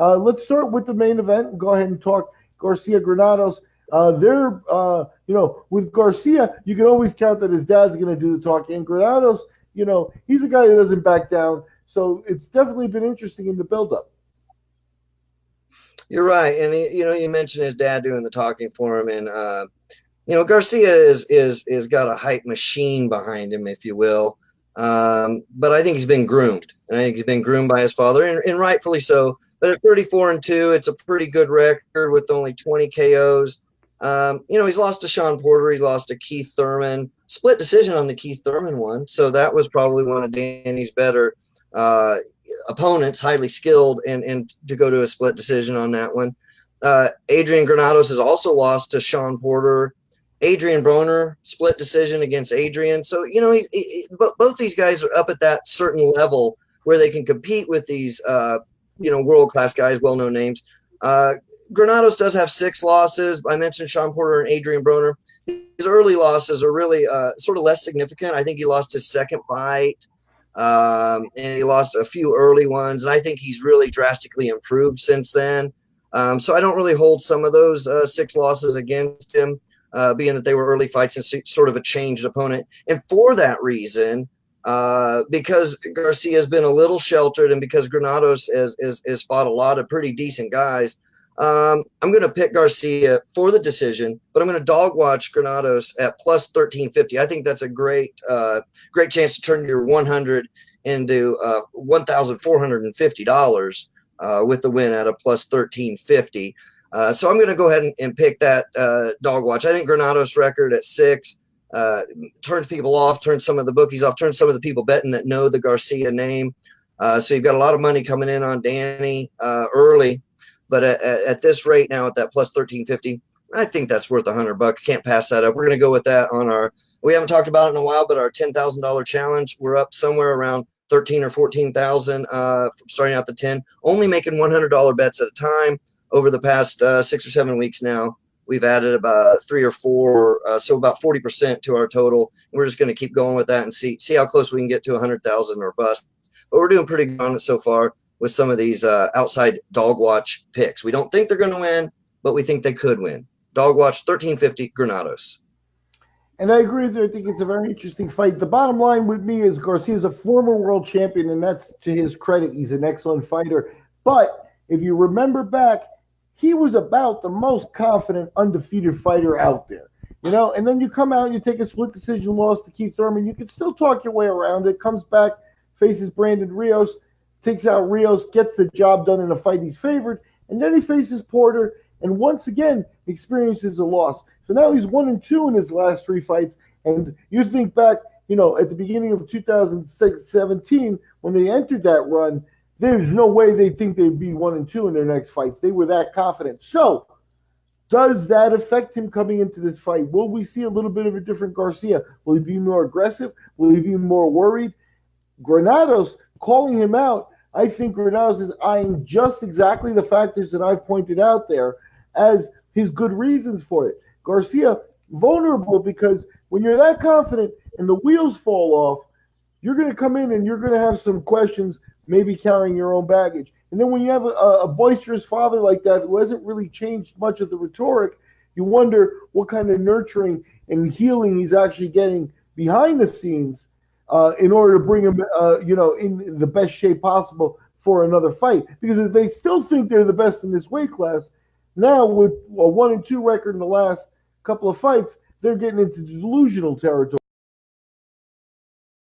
Let's start with the main event and go ahead and talk Garcia Granados. With Garcia, you can always count that his dad's going to do the talking. And Granados, he's a guy that doesn't back down. So it's definitely been interesting in the build-up. You're right, and you mentioned his dad doing the talking for him, and Garcia is got a hype machine behind him, if you will. But I think he's been groomed, and I think he's been groomed by his father, and rightfully so. But at 34-2, it's a pretty good record with only 20 KOs. He's lost to Sean Porter, he lost to Keith Thurman, split decision on the Keith Thurman one, so that was probably one of Danny's better opponents, highly skilled, and to go to a split decision on that one. Adrian Granados has also lost to Sean Porter. Adrian Broner, split decision against Adrian. So, both these guys are up at that certain level where they can compete with these, world-class guys, well-known names. Granados does have 6 losses. I mentioned Sean Porter and Adrian Broner. His early losses are really sort of less significant. I think he lost his second fight, and he lost a few early ones. And I think he's really drastically improved since then. So I don't really hold some of those 6 losses against him, being that they were early fights and sort of a changed opponent. And for that reason, because Garcia has been a little sheltered and because Granados has fought a lot of pretty decent guys, I'm going to pick Garcia for the decision, but I'm going to dog watch Granados at plus 1350. I think that's a great chance to turn your 100 into $1,450 with the win at a plus 1350. So I'm going to go ahead and pick that dog watch. I think Granados' record at 6 turns people off, turns some of the bookies off, turns some of the people betting that know the Garcia name. So you've got a lot of money coming in on Danny early. But at this rate now, at that plus 1350, I think that's worth $100. Can't pass that up. We're going to go with that on our. We haven't talked about it in a while, but our $10,000 challenge, we're up somewhere around 13 or 14,000, starting out the 10. Only making $100 bets at a time. Over the past 6 or 7 weeks now, we've added about 3 or 4, so about 40% to our total. We're just going to keep going with that and see how close we can get to 100,000 or bust. But we're doing pretty good on it so far with some of these outside dog watch picks. We don't think they're going to win, but we think they could win. Dog watch 1350 Granados. And I agree with you. I think it's a very interesting fight. The bottom line with me is Garcia's a former world champion, and that's to his credit. He's an excellent fighter. But if you remember back, he was about the most confident, undefeated fighter out there. And then you come out and you take a split decision loss to Keith Thurman. You can still talk your way around it. Comes back, faces Brandon Rios, takes out Rios, gets the job done in a fight he's favored, and then he faces Porter and once again experiences a loss. So now he's 1-2 in his last 3 fights. And you think back, at the beginning of 2017 when they entered that run, there's no way they think they'd be 1-2 in their next fights. They were that confident. So does that affect him coming into this fight? Will we see a little bit of a different Garcia? Will he be more aggressive? Will he be more worried? Granados, calling him out, I think Granados is eyeing just exactly the factors that I've pointed out there as his good reasons for it. Garcia, vulnerable because when you're that confident and the wheels fall off, you're going to come in and you're going to have some questions, maybe carrying your own baggage. And then when you have a boisterous father like that who hasn't really changed much of the rhetoric, you wonder what kind of nurturing and healing he's actually getting behind the scenes in order to bring him, in the best shape possible for another fight. Because if they still think they're the best in this weight class, now with a 1-2 record in the last couple of fights, they're getting into delusional territory.